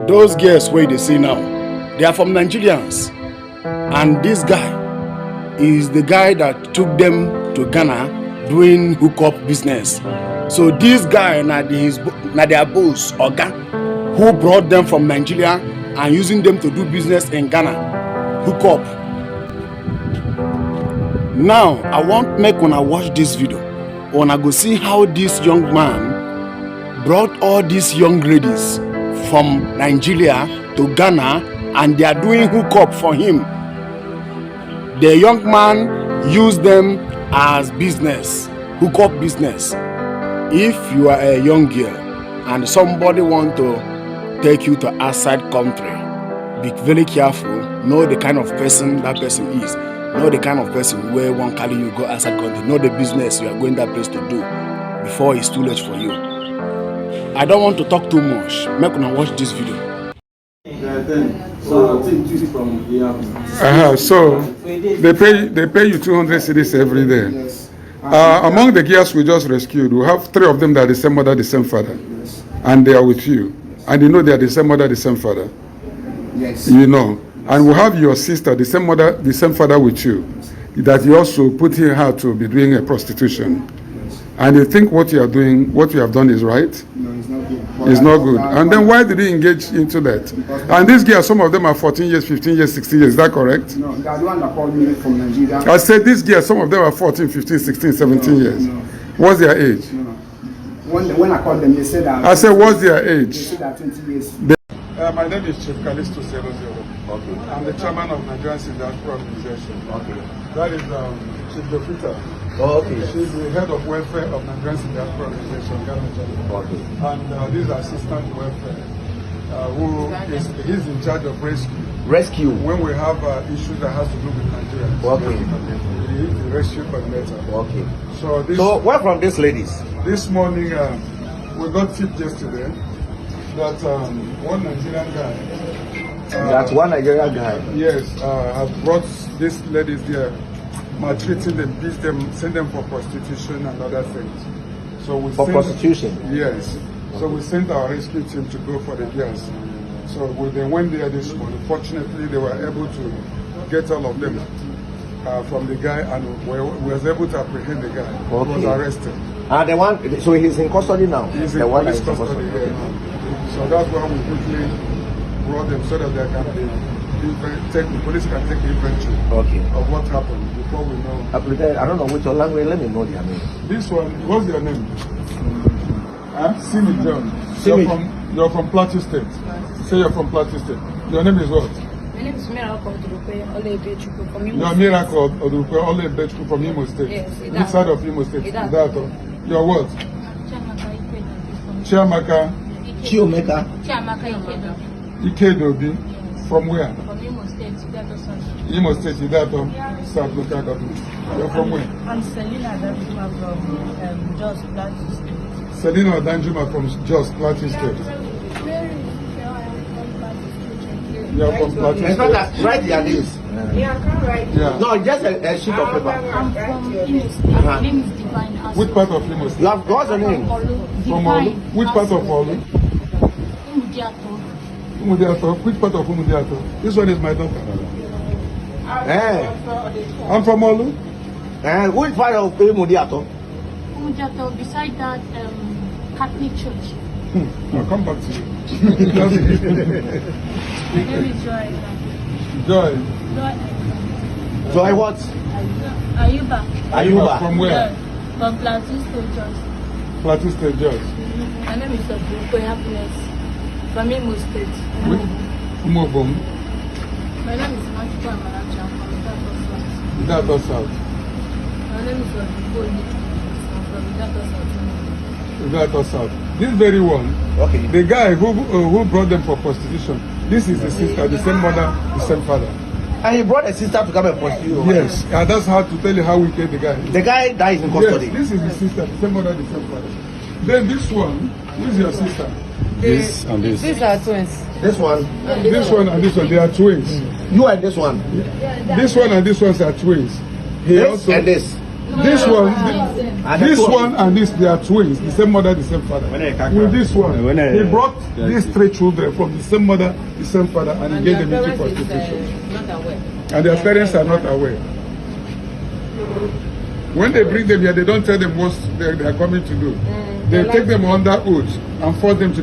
Those girls where they see now, they are from Nigerians, and this guy is the guy that took them to Ghana doing hookup business. So this guy na their boss Oga, who brought them from Nigeria and using them to do business in Ghana, hookup. Now I want make una watch this video, una go see how this young man brought all these young ladies from Nigeria to Ghana, and they are doing hookup for him. The young man used them as business, hookup business. If you are a young girl and somebody want to take you to outside country, be very careful. Know the kind of person that person is. Know the kind of person where one carry you go outside country. Know the business you are going that place to do before it's too late for you. I don't want to talk too much. Make una watch this video. So they pay you 200 cedis every day. Yes. Among the girls we just rescued, we have 3 of them that are the same mother, the same father, Yes. and they are with you, and you know they are the same mother, the same father. Yes. You know, and we have your sister, the same mother, the same father with you, that you also put her to be doing a prostitution. Yes. And you think what you are doing, what you have done is right? No, it's not good. It's not good. And then why did you engage into that? And these girls, some of them are 14 years, 15 years, 16 years. Is that correct? No, that's the one that called me from Nigeria. I said these girls, some of them are 14, 15, 16, 17 years. No. What's their age? No. When I called them, they said that. I said, what's their They age? said that 20 years. My name is Chief Callisto 00. Okay. I'm the chairman of Nigerian Diaspora Organization. Okay. That is Chief Dofita. Oh, okay. She's the head of welfare of Nigerian Diaspora Organization, Ghana. Okay. And this is assistant welfare, he's in charge of rescue. Rescue. When we have issues that has to do with Nigeria, Okay. he is the rescue coordinator. Okay. So where from these ladies? this morning we got tip yesterday that one Nigerian guy. That's one Nigerian guy. Yes, has brought these ladies there, maltreating them, beat them, send them for prostitution and other things. So we For prostitution? Yes. So we sent our rescue team to go for the girls. So they went there this morning. Fortunately, they were able to get all of them from the guy, and we was able to apprehend the guy. Okay. He was arrested. The one, so he's in custody now? He's the in one police that is custody. in custody. Yeah. So that's why we quickly brought them so that they can the police can take inventory Okay. of what happened before we know. I don't know which language, let me know their name. This one, what's your name? Simi John. Simi. You're from Plateau State. Say you're from Plateau State. Your name is what? My name is Miracle Olebechukwu from Imo You're State. Miracle Odupe Olebechukwu from Imo State. Yes, Which side of Imo State? Idato. You're what? Chiamaka Chiomeka. Chiamaka Ikedo Ikedobi. From where? from Imo State, Idato South. Imo State, Idato, South Local Government. You're from where? I'm Selina Danjuma from Jos Plateau State. Selina Danjuma from Jos, Plateau State. You're from Plateau In fact, State. write their names. Yeah. No, just a sheet of paper. I'm from Imo State. My name is Divine Astor. Which part of Imo State? You have, what's your name? From Olu? Which part of Olu? Umudiato. Umudiato. Which part of Umudiato? This one is my daughter. I'm from Olu. Which part of Mudiato? Umudiato, beside that Catholic church. I'll come back to you. My name is Joy. Joy. Joy what? Ayuba. Ayuba. From where? Yeah, from Plateau State, Jos. Plateau State, Jos. My name is Odupe Happiness from Imo State. Umobom. My name is Machiko Amaracha from Idato South. Idato South. My name is Odupe I'm from Idato South. Idato South. This very one, Okay. the guy who brought them for prostitution, this is the sister, the same mother, the same father. And he brought a sister to come and pursue. Yes, and that's how to tell you how wicked the guy is. The guy dies in custody. Yes, this is the sister, the same mother, the same father. Then this one, who is your sister? This and this. These are twins. This one. This one and this one, they are twins. You and this one. This one and this one are twins. He This also, and this. This one, And this the two- one and this, they are twins, the same mother, the same father. With this one, he brought these 3 children from the same mother, the same father, and he gave them into prostitution. Not aware. And their parents are not aware. When they bring them here, they don't tell them what they are coming to do. They take them under oath and force them to